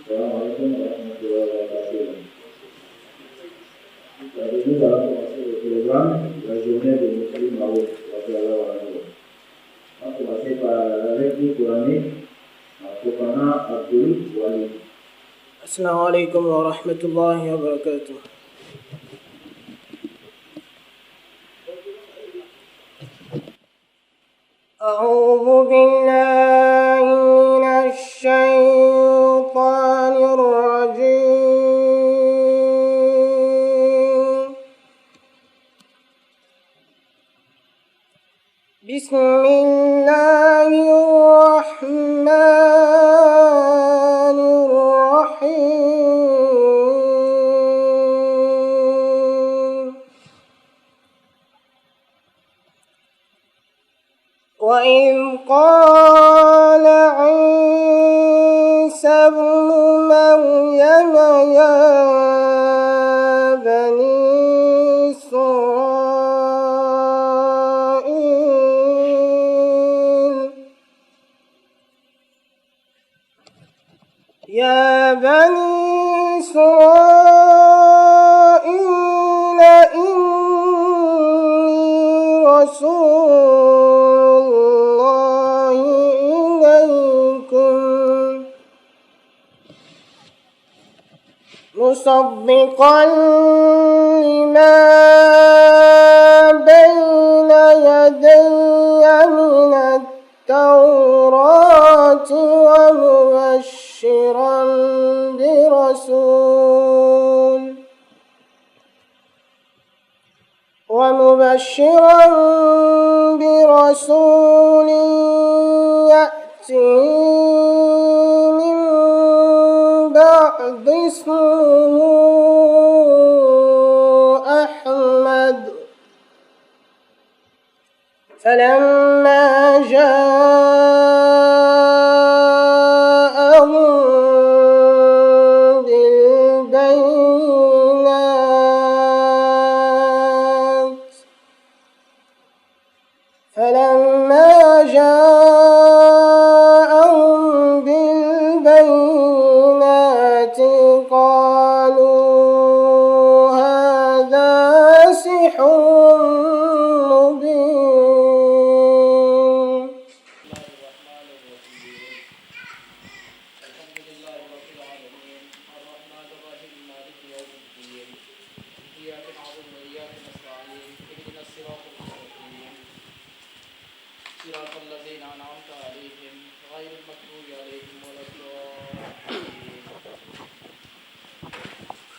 Assalamualaikum warahmatullahi wabarakatuh. Bienvenue à commencer le programme de la journée de Moussaï Marouf. On va commencer par la lecture coranique à Kokana Abdul Wali. Assalamu alaikum wa rahmatullahi wa barakatuh. أعوذ بالله من الشيطان الرجيم. بسم الله الرحمن الرحيم. وإذ قال عيسى ابن مريم يا بني إسرائيل إني رسول الله إليكم مصدقا لما بين يدي من التوراة ومبشرا برسول يأتي من بعد اسمه أحمد فلما جاءهم بالبينات قالوا هذا سحر مبين. الحمد لله رب العالمين الرحمن الرحيم مالك يوم الدين إياك نعبد وإياك نستعين اهدنا الصراط المستقيم صراط الذين أنعمت عليهم غير المغضوب عليهم ولا الضالين.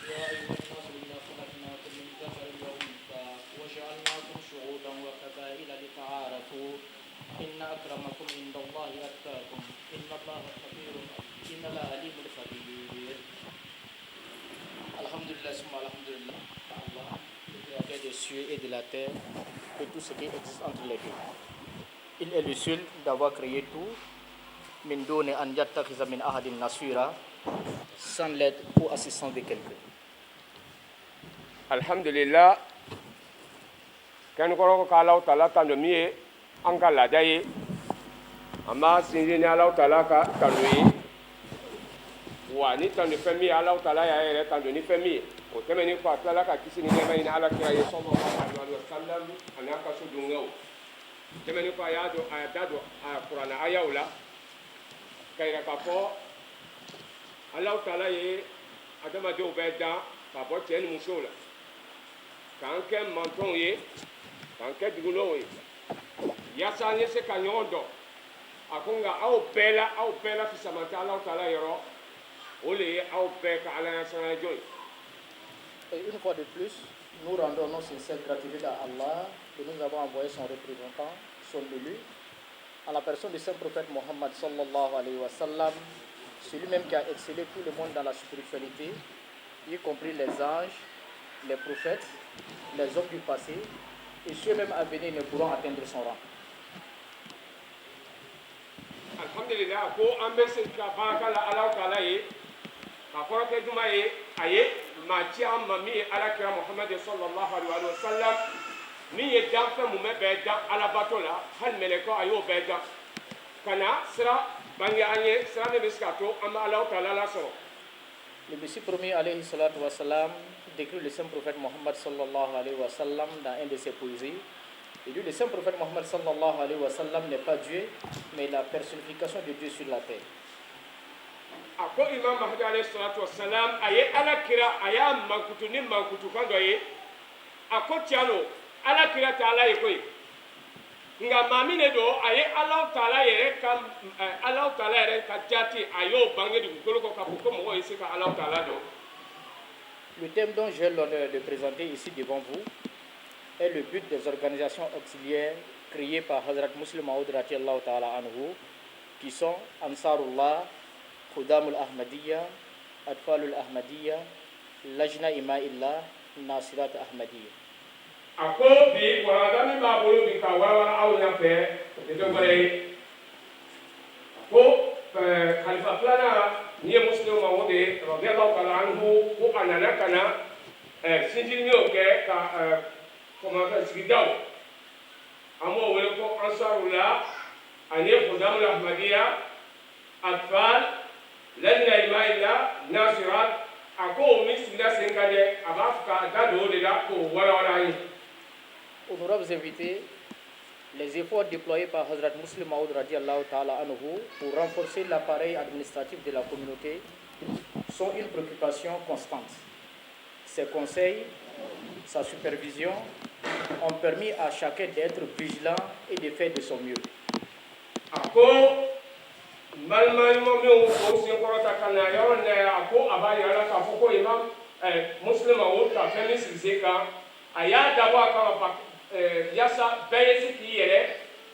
يا أيها الناس إنا خلقناكم من ذكر وأنثى وجعلناكم شعوبا وقبائل لتعارفوا إن أكرمكم عند الله أتقاكم إن الله خبير إن الله عليم خبير. Alhamdulillah, alhamdulillah, Allah, le créateur des cieux et de la terre, et tout ce qui existe entre les deux. Il est le seul d'avoir créé tout, min doni an yattakhiza min ahadin nasira, sans l'aide ou assistance de quelqu'un. Alhamdulillah, kan ko Allah Taala tan mi an ka lada ye amma sinjini Allah Taala ka tanui wa ni tan fɛn min Allah Taala y'a yɛrɛ tan ni fɛn min o tɛmɛnen kɔ a tilala ka kisi ni nɛɛma ɲini Ala kira ye sallallahu alaihi wa sallam ani a ka so dungaw tɛmɛnen kɔ a y'a da don a kuranɛ ayaw la ka yira k'a fɔ Allah Taala ye adamadenw bɛɛ dan k'a bɔ cɛ ni musow la k'an kɛ mantɔnw ye k'an kɛ dugulenw ye yaasa an ye se ka ɲɔgɔn dɔn a ko nka aw bɛɛ la fisaman tɛ Allah Taala yɔrɔ o le ye aw bɛɛ ka alayasanajɔ ye. Et une fois de plus, nous rendons nos sincères gratitude à Allah que nous avons envoyé son représentant, son élu, à la personne du saint prophète Mohammed sallallahu alayhi wa sallam, celui-même qui a excellé tout le monde dans la spiritualité, y compris les anges, les prophètes, les hommes du passé, et ceux même à venir ne pourront atteindre son rang. Alhamdulillah, ko an bɛ se ka barika la Ala Taala ye ka kɔrɔ kɛ juma ye a ye maa ci an ma min ye Alakira Muhamadu sallallahu alaihi wa sallam min ye danfɛn mun bɛɛ dan Alabato la hali mɛlɛkɛw a y'o bɛɛ dan ka na sira bange an ye sira min bɛ se ka to an bɛ Ala Taala lasɔrɔ Le Messie premier alayhi salatu wa salam décrit le saint prophète Mohammed sallallahu alayhi wa sallam dans un de ses poésies. Il dit le saint prophète Mohammed sallallahu alayhi wa sallam n'est pas Dieu, mais la personnification de Dieu sur la terre. Ako Imam Mahdi alayhi salatu wassalam aye ala kira aya mankutu ni mankutu kan doye ako tiano ala kira ta ala yekoy nga mamine do aye Allah taala yere kam Allah taala yere ka jati ayo bange du ko ko ko mo yesi ka Allah taala do. Le thème dont j'ai l'honneur de présenter ici devant vous est le but des organisations auxiliaires créées par Hazrat Muslim Maud radiallahu ta'ala anhu, qui sont Ansarullah, Khudamul Ahmadiyya, Atfalul Ahmadiyya, Lajna Ima'illah, Nasirat Ahmadiyya. Ako bi waradami ba bolo bi ka wara aw na fe de gore ko khalifa plana ni muslim ma wode radiyallahu ta'ala anhu ko anana kana sinjinyo ke ka comment ça sigidaw amo wele ko Ansarullah ani Khudamul Ahmadiyya Atfal Lajna Ima'illah Nasirat ako misila senkade abafka dado de la ko wala yi. Honorables invités, les efforts déployés par Hazrat Muslim Maud radiallahu ta'ala anhu pour renforcer l'appareil administratif de la communauté sont une préoccupation constante. Ses conseils, sa supervision ont permis à chacun d'être vigilant et de faire de son mieux. Ako malmalmo mi o se korota kana yoro ne ako abali ala ka foko imam Muslim Maud ka femis zeka aya dabo ka yasa bɛɛ ki yɛrɛ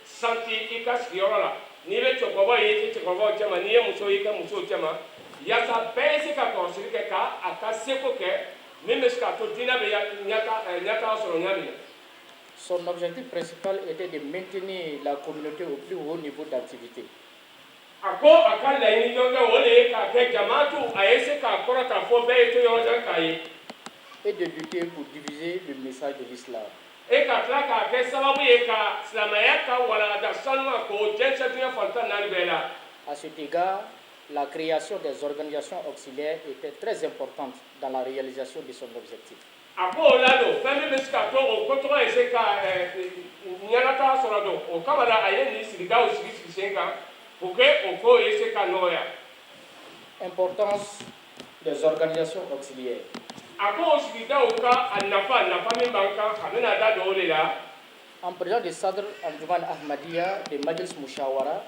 santi I ka sigiyɔrɔ la n'i bɛ cɛkɔrɔba ye I cɛkɔrɔbaw cɛma n'i ye muso ye I ka musow cɛma yasa bɛɛ se ka kɔlɔsili kɛ ka a ka seko kɛ min bɛ se k'a to diinɛ bɛ ɲɛtaga sɔrɔ ɲa min na. Son objectif principal était de maintenir la communauté au plus haut niveau d'activité. A ko a ka laɲini dɔ kɛ o de ye k'a kɛ jamaatu a ye se k'a kɔrɔta fo bɛɛ ye to yɔrɔ jan k'a ye. Et de lutter pour diviser le message de l'islam. E ka tila k'a kɛ sababu ye ka silamɛya ka walanda sanuya k'o jɛnsɛn diɲɛ fantan naani bɛɛ la. À cet égard, la création des organisations auxiliaires était très importante dans la réalisation de son objectif. A ko o la don fɛn min bɛ se k'a to o ko tɔgɔ ye se ka ɲɛnataga sɔrɔ don o kama la a ye nin sigidaw sigi sen kan pour que o ko ye se ka nɔgɔya. Importance des organisations auxiliaires. A ko o sigidaw ka a nafa min b'an kan a bɛna da don o de la. En présence de Sadr Anjuman Ahmadiyya de Majlis Mushawara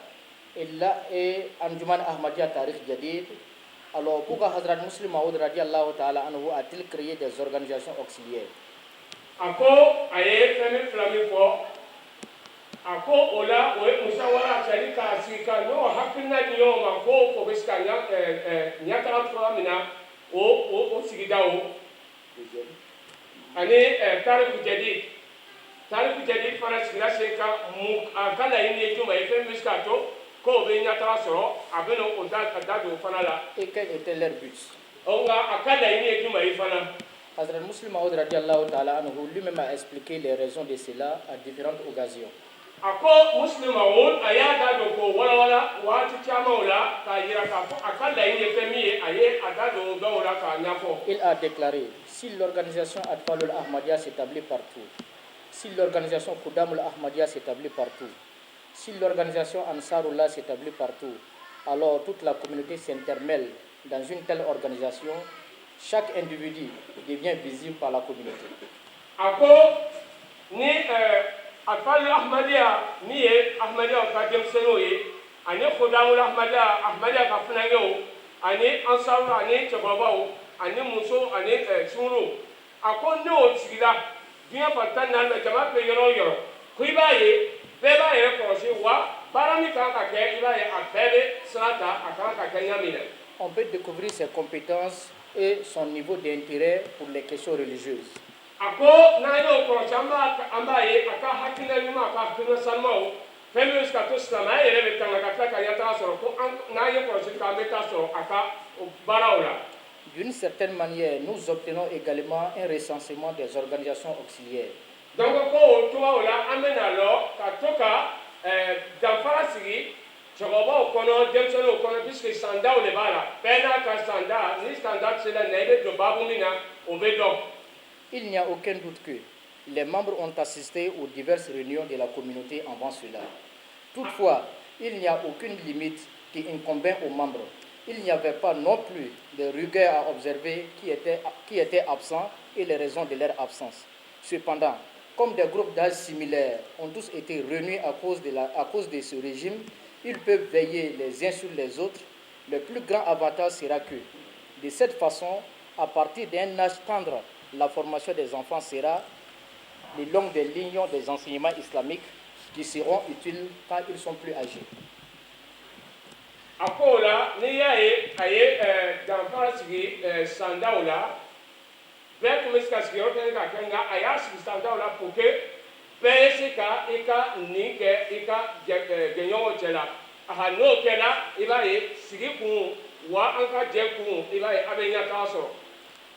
et Anjuman Ahmadiyya Tarikh Jadid, alors pourquoi Hazrat Muslim Maud radiallahu ta'ala anhu a-t-il créé des organisations auxiliaires? A ko a ye fɛn min fila min fɔ a ko o la o ye musawara c'est-à-dire k'a sigi ka ɲɔgɔn hakilina di ɲɔgɔn ma ko o bɛ se ka ɲɛtaga cogoya min na o sigidaw ani Tarikh Jadid. Tarikh Jadid fana sigira sen kan a ka laɲini ye jumɛn ye fɛn min bɛ se k'a to ko o bɛ ɲɛtaga sɔrɔ a bɛ na o da don o fana la. Et quel était leur but? Nka a ka laɲini ye jumɛn ye fana. Hazrat Muslim Maud radiallahu ta'ala anhu lui-même a expliqué les raisons de cela à différentes occasions. A ko Muslim Maud a y'a da don k'o walawala waati camanw la k'a yira k'a fɔ a ka laɲini ye fɛn min ye a ye a da don o dɔw la k'a ɲɛfɔ. Il a déclaré, si l'organisation Atfalul Ahmadiyya s'établit partout, si l'organisation Khudamul Ahmadiyya s'établit partout, si l'organisation Ansarullah s'établit partout, alors toute la communauté s'intermêle dans une telle organisation, chaque individu devient visible par la communauté. A ko ni Atfalul Ahmadiyya ni ye Ahmadiyya ka denmisɛnninw ye ani Khudamul Ahmadiyya ka funankew ani Ansarullah ani cɛkɔrɔbaw ani muso ani sunkuruw a ko n'o sigila diɲɛ fantan naani na jama bɛ yɔrɔ o yɔrɔ ko I b'a ye bɛɛ b'a yɛrɛ kɔlɔsi wa baara min kan ka kɛ I b'a ye a bɛɛ bɛ sira ta a kan ka kɛ ɲa min na. On peut découvrir ses compétences et son niveau d'intérêt pour les questions religieuses. A ko n'an y'o kɔlɔsi an b'a ye a ka hakilina ɲuman a ka hakilina sanumaw fɛn min bɛ se ka to silamɛya yɛrɛ bɛ tanga ka tila ka ɲɛtaga sɔrɔ ko n'an ye kɔlɔsili kɛ an bɛ taa sɔrɔ a ka baaraw la. D'une certaine manière, nous obtenons également un recensement des organisations auxiliaires. Donc, ko o cogoyaw la an bɛna lɔ ka to ka danfara sigi cɛkɔrɔbaw kɔnɔ denmisɛnninw kɔnɔ puisque sandaw de b'a la bɛɛ n'a ka sanda ni sanda sera na i bɛ don baabu min na o bɛ dɔn. Il n'y a aucun doute que les membres ont assisté aux diverses réunions de la communauté avant cela. Toutefois, il n'y a aucune limite qui incombait aux membres. Il n'y avait pas non plus de rigueur à observer qui étaient absents et les raisons de leur absence. Cependant, comme des groupes d'âge similaires ont tous été réunis à cause de ce régime, ils peuvent veiller les uns sur les autres. Le plus grand avantage sera que, de cette façon, à partir d'un âge tendre, la formation des enfants sera le long des lignes des enseignements islamiques qui seront utiles quand ils sont plus âgés. A ko la n'i y'a ye a ye danfara sigi sandaw la bɛɛ tun bɛ se ka sigiyɔrɔ kelen ka kɛ nka a y'a sigi sandaw la pour que bɛɛ ye se ka i ka nin kɛ i ka jɛɲɔgɔnw cɛ la n'o kɛra i b'a ye sigi kun wa an ka jɛ kun i b'a ye a bɛ ɲɛtaga sɔrɔ.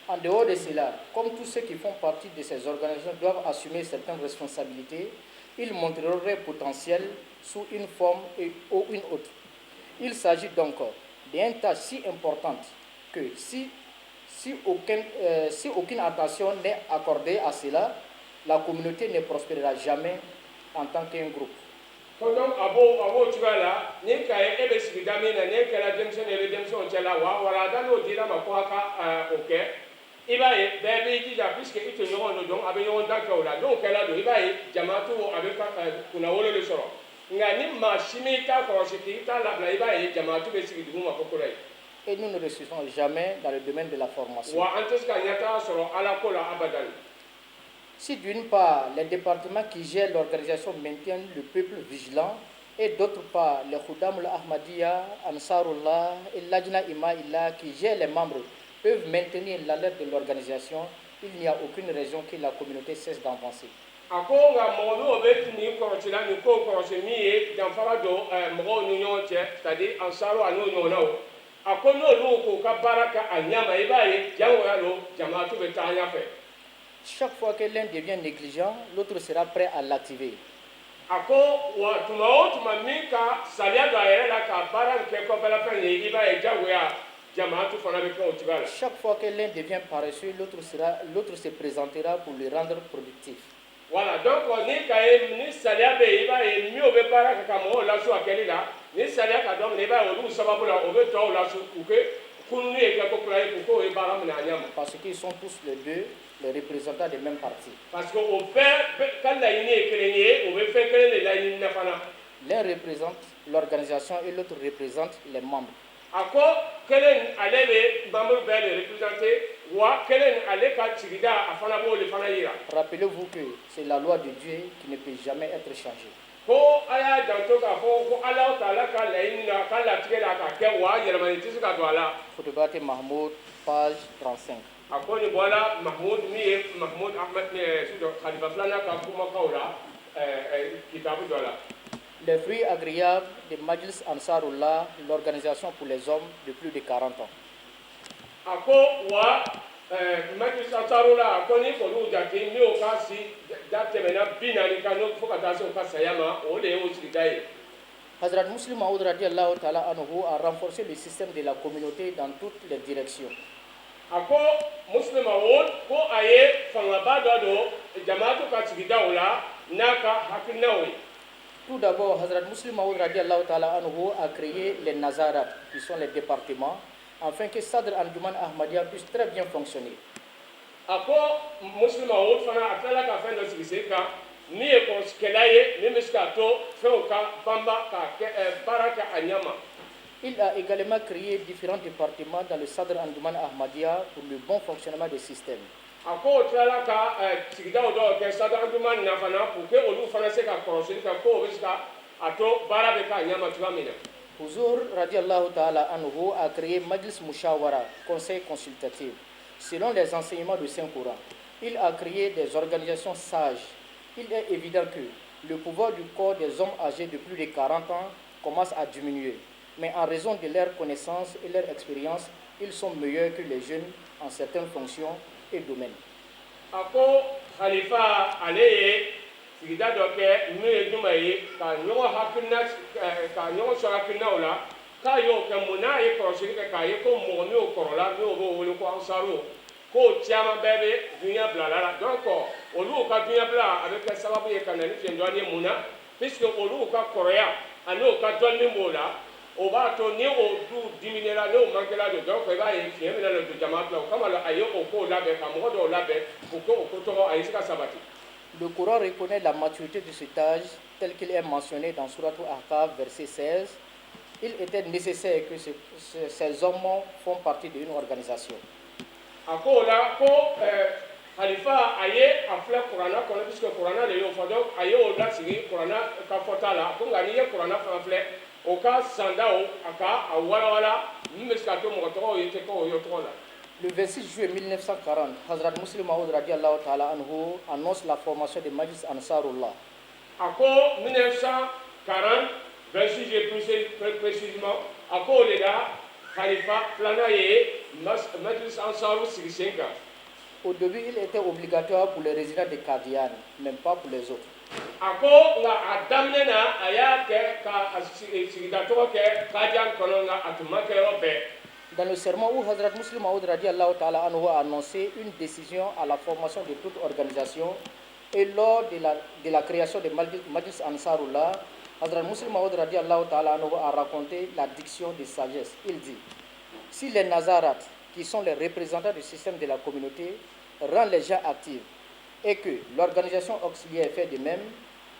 En dehors de cela, comme tous ceux qui font partie de ces organisations doivent assumer certaines responsabilités, ils montreront leur potentiel sous une forme ou une autre. Il s'agit donc d'une tâche si importante que si aucune attention n'est accordée à cela, la communauté ne prospérera jamais en tant qu'un groupe. Donc a b'o cogoya la ni ka ye e bɛ sigida min na n'e kɛra denmisɛnnin ye i bɛ denmisɛnninw cɛ la wa walanda n'o dira ma ko a ka o kɛ i b'a ye bɛɛ b'i jija puisque i tɔɲɔgɔnw don a bɛ ɲɔgɔn dan kɛ o la n'o kɛra don i b'a ye jamaatu a bɛ kunnawolo de sɔrɔ nka ni maa si min t'a kɔlɔsi k'i t'a labila i b'a ye jamaatu bɛ sigi dugu ma ko kura ye. Et nous ne réussirons jamais dans le domaine de la formation. Wa an tɛ se ka ɲɛtaga sɔrɔ ala ko la abadan. Si d'une part, les départements qui gèrent l'organisation maintiennent le peuple vigilant, et d'autre part, les Khuddam al-Ahmadiyya, Ansarullah et l'Ajna Ima'illah qui gèrent les membres peuvent maintenir l'alerte de l'organisation, il n'y a aucune raison que la communauté cesse d'avancer. A ko nka mɔgɔ n'o bɛ nin kɔlɔsi la nin ko kɔlɔsi min ye danfara don mɔgɔw ni ɲɔgɔn cɛ c'est-à-dire ansaro a n'o ɲɔgɔnnaw a ko n'olu k'u ka baara kɛ a ɲɛ ma i b'a ye jangoya don jamaatu bɛ taa ɲɛfɛ. Chaque fois que l'un devient négligent, l'autre sera prêt à l'activer. A ko wa tuma o tuma min ka saliya don a yɛrɛ la ka baara in kɛ kɔfɛla fɛn ye i b'a ye jangoya jamaatu fana bɛ kɛ o cogoya la. Chaque fois que l'un devient paresseux, l'autre se présentera pour le rendre productif. Voilà, donc ni ka ye ni saliya bɛ yen i b'a ye min o bɛ baara kɛ ka mɔgɔw lasu a kɛli la ni saliya ka dɔn minɛ i b'a ye olu sababu la o bɛ tɔw lasu k'u kɛ kunun ye kɛ ko kura ye k'u k'o ye baara minɛ a ɲɛ ma. Parce qu'ils sont tous les deux les représentants des mêmes partis. Parce que o bɛɛ ka laɲini ye kelen ye o bɛ fɛn kelen de laɲini na fana. L'un représente l'organisation et l'autre représente les membres. A ko kelen ale bɛ membre bɛɛ de représenter wa kelen ale ka sigida a fana b'o de fana yira. Rappelez-vous que c'est la loi de Dieu qui ne peut jamais être changée. Ko a y'a janto k'a fɔ ko Alahu Taala ka laɲini na ka latigɛ la ka kɛ wa yɛlɛmani tɛ se ka don a la. Photographe Mahmoud, page 35. A ko nin bɔra Mahmoud min ye Mahmoud Ahmed Khalifa filanan ka kumakaw la kitabu dɔ la. Les fruits agréables de Majlis Ansarullah, l'organisation pour les hommes de plus de 40 ans. A ko wa Majlis Ansarullah a ko ni k'olu jate ni o ka si da tɛmɛna 40 kan n'o fo ka taa se o ka saya ma o de ye o sigida ye. Hazrat Muslim Maud radiallahu ta'ala anhu a renforcé le système de la communauté dans toutes les directions. A ko Muslim Maud ko a ye fangaba dɔ don jamaatu ka sigidaw la n'a ka hakilinaw ye. Tout d'abord, Hazrat Muslim Maud radiallahu ta'ala anhu a créé les Nazarat, qui sont les départements, afin que Sadr Anjuman Ahmadiyya puisse très bien fonctionner. A ko Muslim Maud fana a tilala ka fɛn dɔ sigi sen kan min ye kɔlɔsikɛla ye min bɛ se k'a to fɛnw ka banba ka baara kɛ a ɲɛ ma. Il a également créé différents départements dans le Sadr Anjuman Ahmadiyya pour le bon fonctionnement des systèmes. A ko o tilala ka sigidaw dɔw kɛ Sadr Anjuman na fana pour que olu fana se ka kɔlɔsili kɛ ko o bɛ se ka a to baara bɛ k'a ɲɛ ma cogoya min na. Huzur radiallahu ta'ala anhu a créé Majlis Mushawara, conseil consultatif, selon les enseignements du Saint-Coran. Il a créé des organisations sages. Il est évident que le pouvoir du corps des hommes âgés de plus de 40 ans commence à diminuer. Mais en raison de leur connaissance et leur expérience, ils sont meilleurs que les jeunes en certaines fonctions et domaines. A ko Khalifa ale ye sigida dɔ kɛ min ye juma ye ka ɲɔgɔn hakilina ka ɲɔgɔn sɔrɔ hakilinaw la k'a y'o kɛ mun n'a ye kɔlɔsili kɛ k'a ye ko mɔgɔ min y'o kɔrɔla n'o b'o wele ko ansaru k'o caman bɛɛ bɛ dunuya bilala la donc olu ka dunuya bila a bɛ kɛ sababu ye ka na ni fiɲɛdɔɔni ye mun na puisque olu ka kɔrɔya ani o ka dɔnni min b'o la o b'a to ni o du diminera n'o mankela don donc i b'a ye fiɲɛ bɛna na don jama bila o kama la a ye o kow labɛn ka mɔgɔ dɔw labɛn pour que o ko tɔgɔ a ye se ka sabati. Le Coran reconnaît la maturité de cet âge tel qu'il est mentionné dans Surat Al-Ahqaf, verset 16. Il était nécessaire que ces hommes font partie d'une organisation. A ko la ko Khalifa a ye a filɛ kuranna kɔnɔ puisque kuranna de y'o fɔ donc a ye o lasigi kuranna ka fɔta la ko nka n'i ye kuranna fana filɛ o ka sandaw a ka a walawala min bɛ se ka to mɔgɔ tɔgɔw ye tɛ k'o ye tɔgɔ la. Le 26 juillet 1940, Hazrat Muslim Maud radiallahu ta'ala anhu annonce la formation de Majlis Ansarullah. A ko 1940, 26 juillet plus précisément, a ko le la Khalifa filanan ye Majlis Ansarullah sigi sen kan. Au début, il était obligatoire pour les résidents de Qadian, même pas pour les autres. A ko nka a daminɛ na a y'a kɛ ka sigida tɔgɔ kɛ Qadian kɔnɔ nka a tun ma kɛ yɔrɔ bɛɛ. Dans le sermon où Hazrat Muslim Maud radiallahu ta'ala anhu a annoncé une décision à la formation de toute organisation et lors de la création de Majlis Ansarullah, Hazrat Muslim Maud radiallahu ta'ala anhu a raconté la diction de sagesse. Il dit: si les Nazarates, qui sont les représentants du système de la communauté, rendent les gens actifs et que l'organisation auxiliaire fait de même,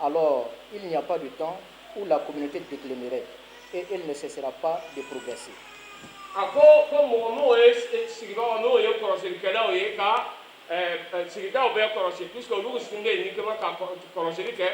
alors il n'y a pas de temps où la communauté déclinerait et elle ne cessera pas de progresser. A ko mɔgɔ m'o ye sigibagaw n'o ye kɔlɔsilikɛlaw ye ka sigidaw bɛɛ kɔlɔsi puisque olu sigilen bɛ uniquement ka kɔlɔsili kɛ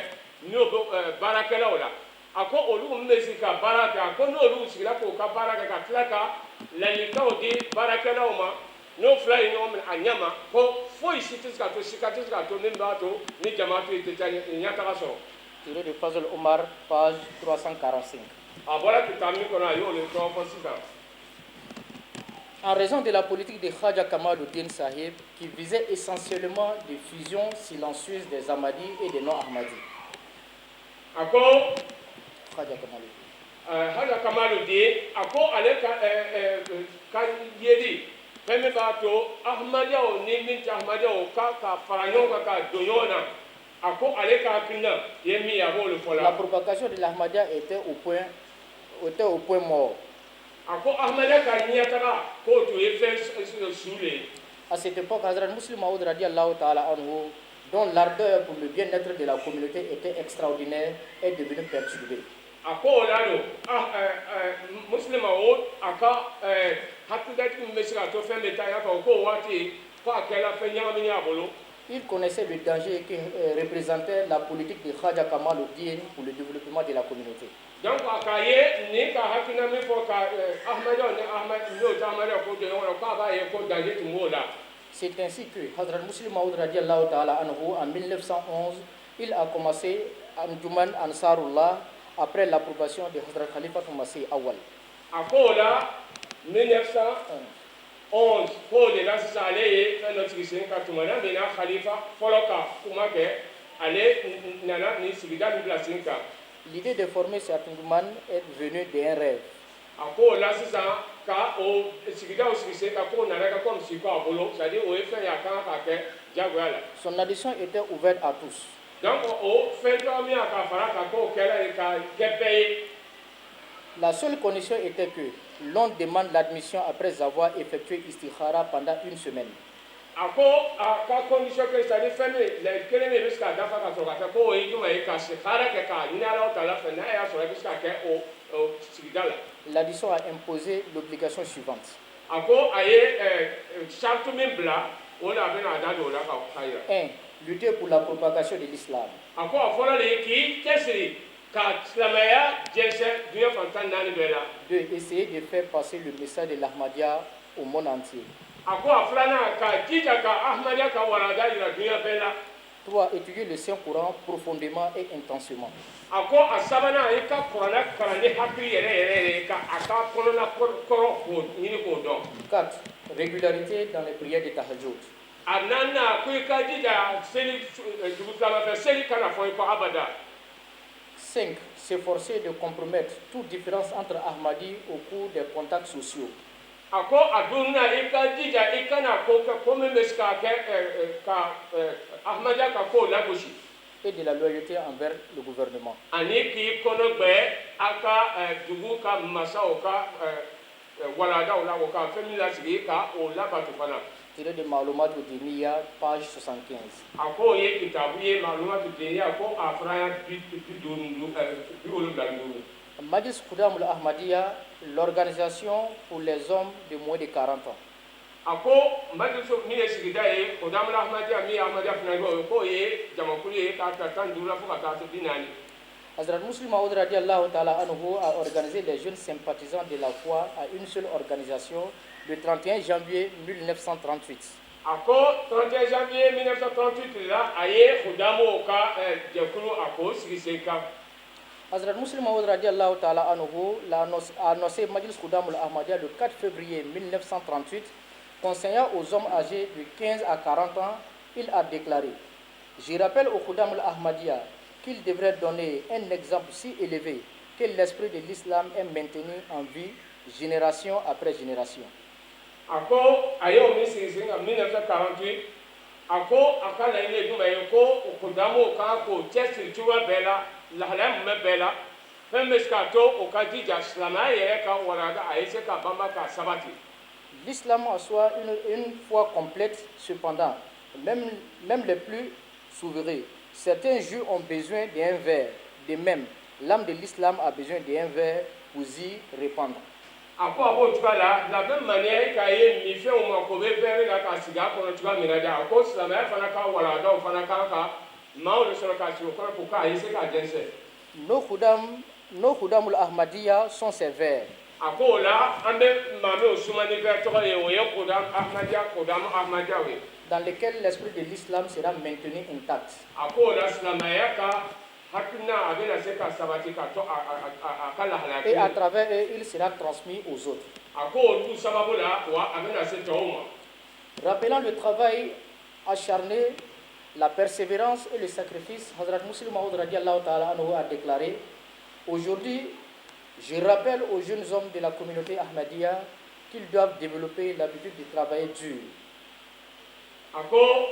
n'o bɛ baarakɛlaw la a ko olu min bɛ sigi ka baara kɛ a ko n'olu sigila k'o ka baara kɛ ka tila ka ladilikanw di baarakɛlaw ma n'o fila ye ɲɔgɔn minɛ a ɲɛ ma ko foyi si tɛ se ka to sika tɛ se ka to min b'a to ni jama to yen tɛ taa ɲɛtaga sɔrɔ. Tiré de Fazl Omar, page 345. A bɔra kitabu min kɔnɔ a y'o le tɔgɔ fɔ sisan. En raison de la politique de Khaja Kamaluddin Sahib, qui visait essentiellement des fusions silencieuses des Ahmadis et des non-Ahmadis. A ko Khaja Kamaluddin. Khaja Kamaluddin a ko ale ka yeli fɛn min b'a to Ahmadiyaw ni min tɛ Ahmadiyaw ka fara ɲɔgɔn kan ka don ɲɔgɔn na a ko ale ka hakilina ye min ye a b'o le fɔ la. La propagation de l'Ahmadiyya était au point mort. A ko Ahmadiya ka ɲɛtaga k'o tun ye fɛn su le ye. À cette époque, Hazrat Muslim Maud radiallahu ta'ala anhu, dont l'ardeur pour le bien-être de la communauté était extraordinaire, est devenu perturbé. A ko o la don Muslim Maud a ka hakililati min bɛ se ka to fɛn bɛ taa ɲɛfɛ o k'o waati ko a kɛra fɛn ɲagamin ye a bolo. Il connaissait le danger que représentait la politique de Khaja Kamaluddin pour le développement de la communauté. Donc a ka ye ni ka hakilina min fɔ ka Ahmadiyaw ni n'o tɛ Ahmadiyaw ko don ɲɔgɔn na k'a b'a ye ko danger tun b'o la. C'est ainsi que Hazrat Muslim Maud radiallahu ta'ala anhu, en 1911, il a commencé Anjuman Ansarullah après l'approbation de Hazrat Khalifa Masih Awal. A ko la 1911 ko de la sisan ale ye fɛn dɔ sigi sen ka tuma na min na Khalifa fɔlɔ ka kuma kɛ ale nana ni sigida min bila sen kan. L'idée de former cet Anjuman est venue d'un rêve. A ko la sisan ka o sigidaw sigi sen kan k'o nana kɛ comme si ko a bolo c'est-à-dire o ye fɛn ye a kan ka kɛ jagoya la. Son adhésion était ouverte à tous. Donc o fɛn tɔgɔ min y'a ka fara kan k'o kɛra ye ka kɛ bɛɛ ye. La seule condition était que l'on demande l'admission après avoir effectué istikhara pendant une semaine. A ko a ka condition kɛ c'est-à-dire fɛn min kelen min bɛ se ka dafa ka sɔrɔ ka kɛ k'o ye jumɛn ye ka istikhara kɛ k'a ɲini Alahu Taala fɛ n'a y'a sɔrɔ i bɛ se ka kɛ o sigida la. L'addition a imposé l'obligation suivante. A ko a ye charte min bila o la a bɛna a da don o la ka yira. 1. Lutter pour la propagation de l'islam. A ko a fɔlɔ de ye k'i cɛsiri ka silamɛya jɛnsɛn diɲɛ fan tan ni naani bɛɛ la. 2. Essayer de faire passer le message de l'Ahmadiyya au monde entier. A ko a filanan ka jija ka Ahmadiya ka walanda yira diɲɛ bɛɛ la. 3. Étudier le Saint-Coran profondément et intensément. A ko a sabanan i ka kuranɛ kalan ni hakili yɛrɛ yɛrɛ ye ka a ka kɔnɔna kɔrɔ k'o ɲini k'o dɔn. 4. Régularité dans les prières de tahajjud. anana ko ka jija seli dugu flama fe seli kana fo ko abada. 5. S'efforcer de compromettre toute différence entre Ahmadi au cours des contacts sociaux. Ako aduna ika jija ikana ko ko meska ka Ahmadia ka ko la goshi. Et de la loyauté envers le gouvernement. Ani ki kono gbe aka dugu ka masao ka walada ola o ka femila sigi ka o la batufana. Tiré de Maloumat Diniya, page 75. Ako ye kitabu ye Maloumat Diniya ko afraya Majlis Khudam al-Ahmadiyya, l'organisation pour les hommes de moins de 40 ans. Ako majlis ni sigida ye Khudam al-Ahmadiyya mi Ahmadiyya fana ko ye jamakulu ye ka tan dura fu ka ta dinani. Hazrat Muslim Maud radiallahu ta'ala anhu a organisé les jeunes sympathisants de la foi à une seule organisation le 31 janvier 1938. Ako 31 janvier 1938 là aye Khudamo ka jakulu ako sigiseka. Hazrat Muslim Maud radiallahu ta'ala anhu l'a annoncé Majlis Khudam al-Ahmadiyya le 4 février 1938. Conseillant aux hommes âgés de 15 à 40 ans, il a déclaré: je rappelle au Khudam al-Ahmadiyya qu'il devrait donner un exemple si élevé que l'esprit de l'islam est maintenu en vie génération après génération. Ako ayo misi en 1948 ako akala ile duma yoko Khudamo ka ko chesi tuwa bela la halam me bela femeskato o ka dija islama ye ka waraga aise ka bamba ka sabati. L'islam en soi une foi complète. Cependant, même les plus souverains, certains juifs ont besoin d'un verre. De même, l'âme de l'islam a besoin d'un verre pour y répandre. Ako tu la même manière que mi fait on ko be verre la ka siga ko tu vas mirada ako islama fana ka waraga o fana ka ma o le solo ka ko pour ka aise ka jense. Nos Khudam al-Ahmadiyya sont ses vers. Ako la ambe mame o sumani ver to ye o ye Khudam Ahmadiyya we. Dans lequel l'esprit de l'islam sera maintenu intact. Ako la islama ya ka hakina abena se ka sabati ka to akala halaki. Et à travers eux, il sera transmis aux autres. Ako tu sababu la wa abena se to uma. Rappelant le travail acharné, la persévérance et le sacrifice, Hazrat Muslim Maud radiallahu ta'ala anhu a déclaré: aujourd'hui, je rappelle aux jeunes hommes de la communauté Ahmadiyya qu'ils doivent développer l'habitude de travailler dur. Ako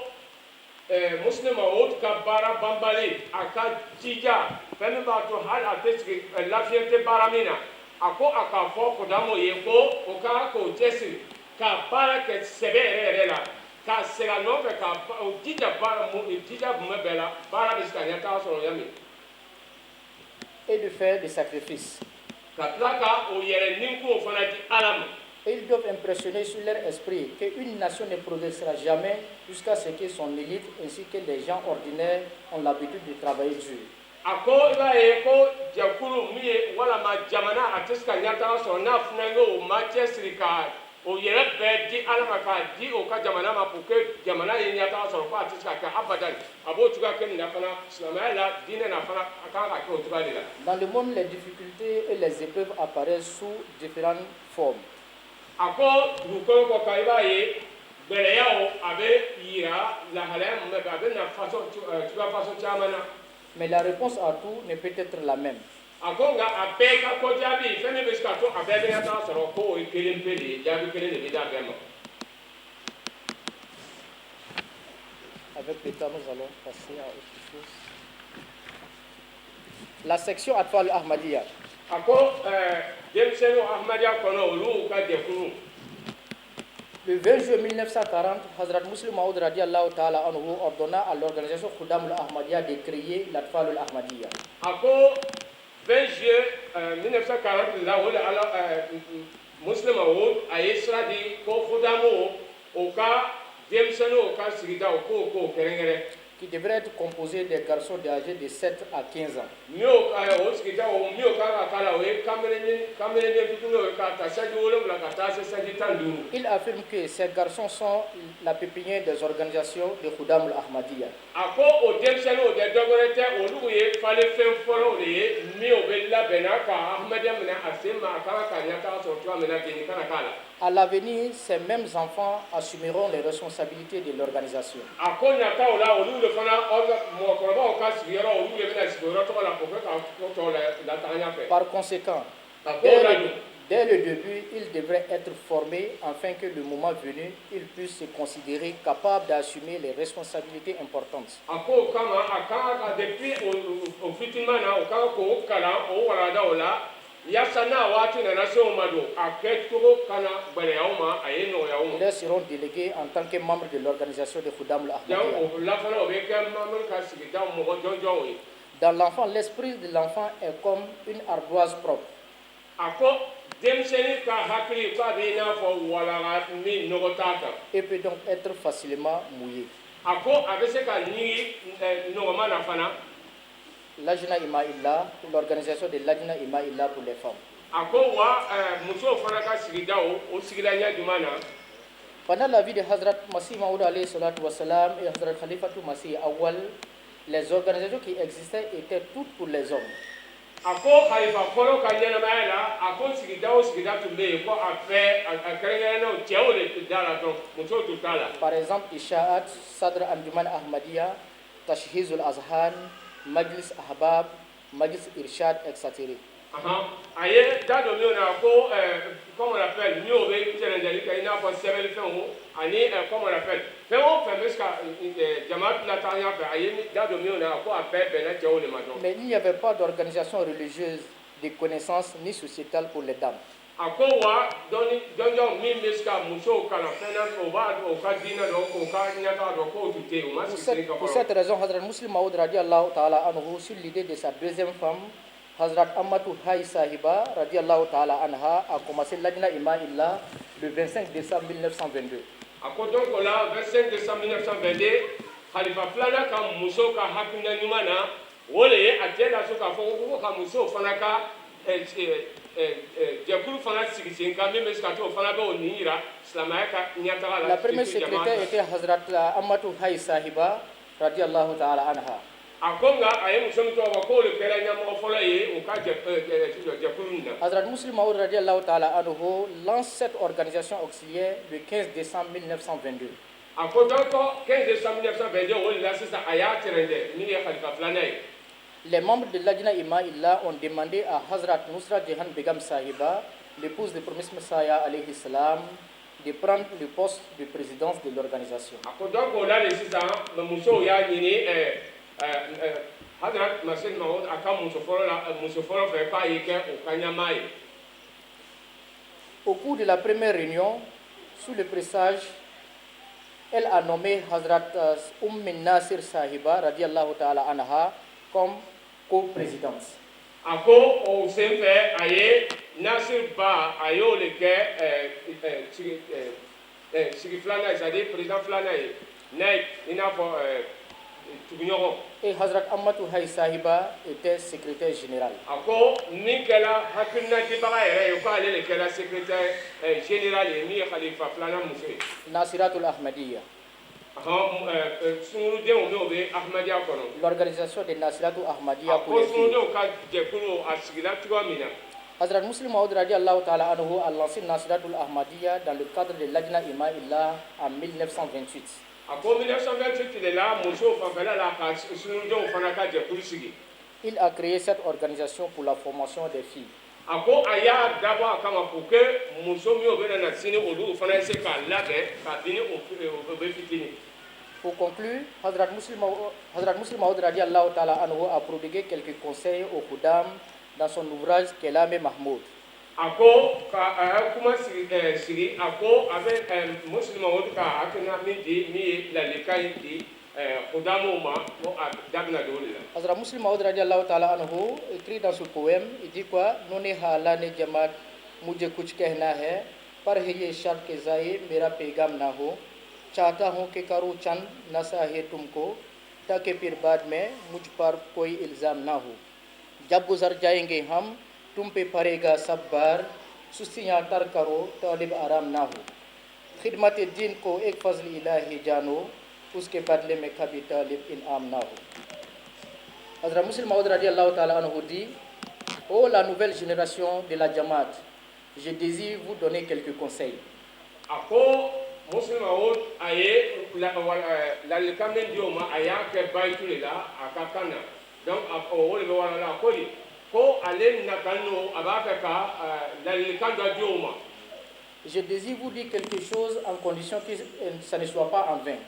Muslim Maud ka bara bambali aka tija femi ba to hal atesi la fierté baramina ako aka fo Khudamo ye ko o ka ko jesi ka bara ke sebere la ka sera no ka o tija bara mo tija bume bela bara biskanya ta so yami. Et de faire des sacrifices. Et ils doivent impressionner sur leur esprit qu'une nation ne progressera jamais jusqu'à ce que son élite ainsi que les gens ordinaires ont l'habitude de travailler dur. O yere be di alama ka di o ka jamana ma pour que jamana ye nyata so ko atiska ka abadan abo tuka ken na fana islamaya la dine na fana aka ka ko tuka de la. Dans le monde, les difficultés et les épreuves apparaissent sous différentes formes. Ako du ko kai ba ye bele yao abe ira la halam me ba na façon tuka façon chamana. Mais la réponse à tout ne peut être la même. Agonga abeka ko jabi fene beskato abebe ya ta soro ko ikelen pele jabi kelen de bida bema. Avec le temps, nous allons passer à autre chose. La section Atfal Ahmadiyya. Ako demseno Ahmadiyya kono olu ka dekunu. Le 20 juillet 1940, Hazrat Muslim Maud radiallahu ta'ala anhu ordonna à l'organisation Khudam al-Ahmadiyya de créer l'Atfal al-Ahmadiyya. Ako 20 juillet 1940 là où Muslim Maud a esradi ko Khudamo o ka demseno o ka sigida o ko kerengere. Qui devrait être composé des garçons âgés de 7 à 15 ans. Il affirme que ces garçons sont la pépinière des organisations de Khudam al-Ahmadiyya. À l'avenir, ces mêmes enfants assumeront les responsabilités de l'organisation. Par conséquent, dès le début, ils devraient être formés afin que le moment venu, ils puissent se considérer capables d'assumer les responsabilités importantes. Ils seront délégués en tant que membres de l'organisation de Khoudamoul Ahmadiyya. Dans l'enfant, l'esprit de l'enfant est comme une ardoise propre. Et peut donc être facilement mouillé. Lajna Ima'illah, l'organisation de Lajna Ima'illah pour les femmes. Pendant la vie de Hazrat Masih Maud alayhi salatu wassalam et Hazrat Khalifatul Masih Awal, les organisations qui existaient étaient toutes pour les hommes. Par exemple, Isha'at, Sadr Anjuman Ahmadiyya, Tashhizul Azhan, Majlis Ahbab, Majlis Irshad, etc. Comment on l'appelle, mais il n'y avait pas d'organisation religieuse de connaissance ni sociétale pour les dames. Pour cette raison, Hazrat Muslim Maud radiallahu ta'ala anhu, sur l'idée de sa deuxième femme, Hazrat Ammatou Hay Sahiba radiallahu ta'ala anha, a commencé Lajna Ima'illah le 25 décembre 1922. Donc là, 25 décembre 1922, Khalifa Flana kam muso ka hakuna nyumana wole atela so ka fo ka muso fana ka la première secrétaire était Hazrat Ammatou Hay Sahiba radiallahu ta'ala anha. Hazrat Muslim Maud radiallahu ta'ala anhu lance cette organisation auxiliaire le 15 décembre 1922. Les membres de Lajna Ima'illah ont demandé à Hazrat Nusra Jehan Begam Sahiba, l'épouse du Prophète Messiah alayhi salam, de prendre le poste de présidence de l'organisation. Au cours de la première réunion, sous le présage, elle a nommé Hazrat Nasir Sahiba radiallahu ta'ala anha comme co-présidente. Et Hazrat Ammatou Hay Sahiba était secrétaire général. Nasiratul Ahmadiyya. L'organisation de Nasiratul Ahmadiyya pour les filles. Hazrat Muslim Maud radiallahu ta'ala anhu a lancé Nasiratul Ahmadiyya dans le cadre de Lajna Ima'illah en 1928. Il a créé cette organisation pour la formation des filles. Pour conclure, Hazrat Muslim Maud radiallahu ta'ala anhu a prodigué quelques conseils au Khuddam dans son ouvrage Kelame Mahmoud. Hazrat Muslim Maud radiallahu ta'ala anhu écrit dans ce poème, il dit quoi? None hala ne jamaat mujhe kuch कहना है पर है ये शर्त के ज़ाये मेरा पैगाम ना हो चाहता हूँ कि करूँ चंद नशा है तुमको ताकि फिर बाद में मुझ पर कोई इल्ज़ाम ना हो जब गुजर जाएंगे हम तुम पे पड़ेगा सब बार सुस्तियाँ तर करो तालिब आराम ना हो खिदमत दीन को एक फजल इलाही जानो उसके बदले में कभी तालिब इनाम ना हो. Hazrat Muslim Maud radiallahu ta'ala anhu dit: Oh la nouvelle génération de la Jamaat, Je désire vous donner quelques conseils. Ako muslim awod aye la le kamen dioma aya ke baytule la akakana. Donc o le wala la kodi ko ale nakano abaka ka la le kanda dioma. Je désire vous dire quelque chose en condition que ça ne soit pas en vain.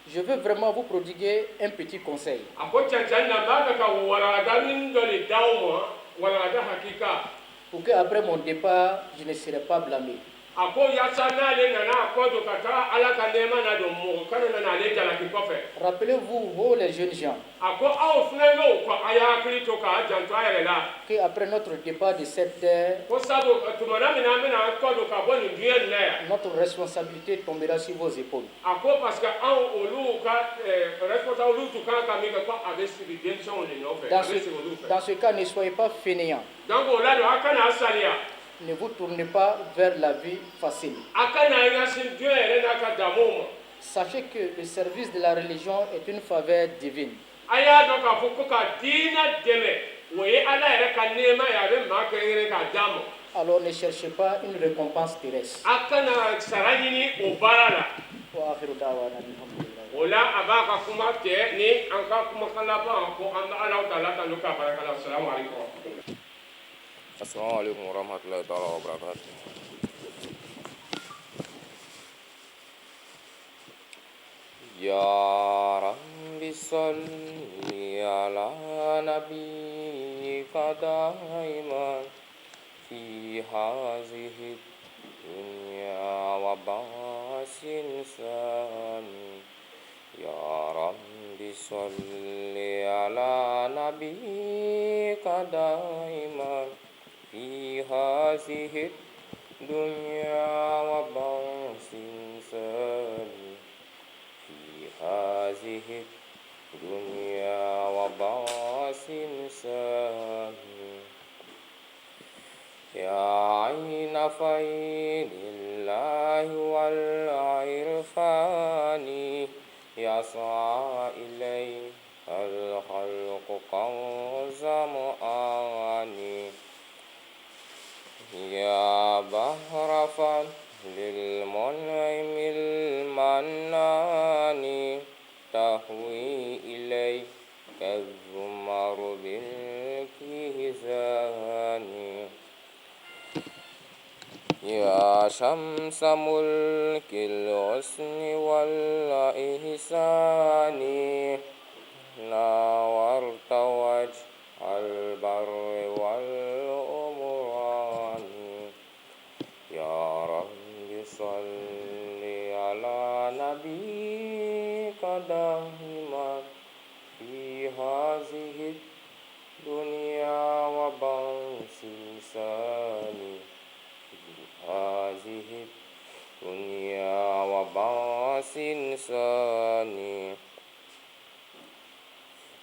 Je veux vraiment vous prodiguer un petit conseil. Pour qu'après mon départ, je ne serai pas blâmé. Rappelez-vous, vous les jeunes gens, qu'après notre départ de cette terre, notre responsabilité tombera sur vos épaules. Dans ce cas, ne soyez pas fainéants. Ne vous tournez pas vers la vie facile. Sachez que le service de la religion est une faveur divine. Alors ne cherchez pas une récompense terrestre. Assalamu alaikum warahmatullahi ta'ala wabarakatuh. Ya Rabbi salli ala nabiyyika daiman fi hazihi dunya wa basin sani. Ya Rabbi salli ala nabiyyika daiman في هذه الدنيا وبعث ثاني في هذه الدنيا وبعث ثاني يا عين فيض الله والعرفان يسعى إليه الخلق كالظمآن يا بحر فضل المنعم المنان تهوي إليك الزمر بالكيزان يا شمس ملك الحسن والإحسان نورت وجه البر والأمران يا رب صل على نبيك دائما في هذه الدنيا وبعث ثاني في هذه الدنيا وبعث ثاني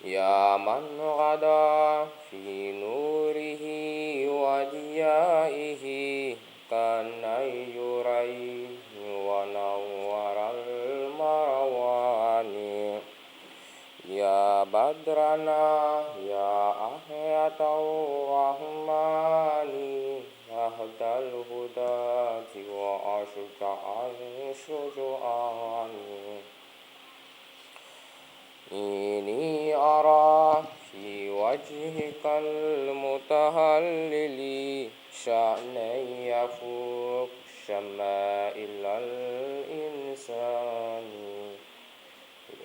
يا من غدا في نوره وديائه كان يريه ونور المروان يا بدرنا يا أحية الرحمن أهدى الهداة وأشجع الشجعان إني أرى في وجهك المتهلل شأنا يفوق شمائل الإنسان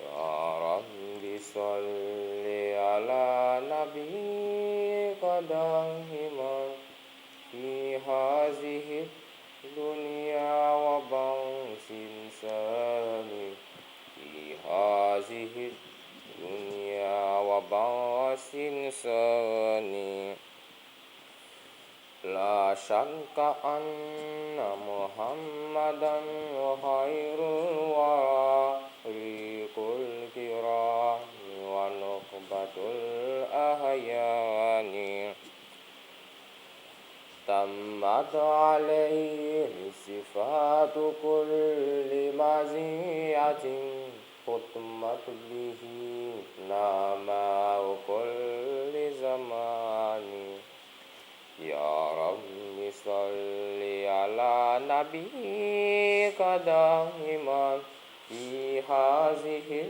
يا رب صل على نبيك دائما في هذه الدنيا وبعث ثاني في هذه الدنيا وبعث ثاني لا شك أن محمدا خير الورى ريق الكرام ونخبة الأحيان تمت عليه صفات كل مزية ختمت به مع كل زمان يا رب صل على نبيك دائما في هذه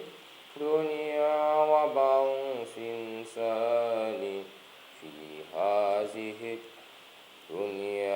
الدنيا وبعث إنسان في هذه الدنيا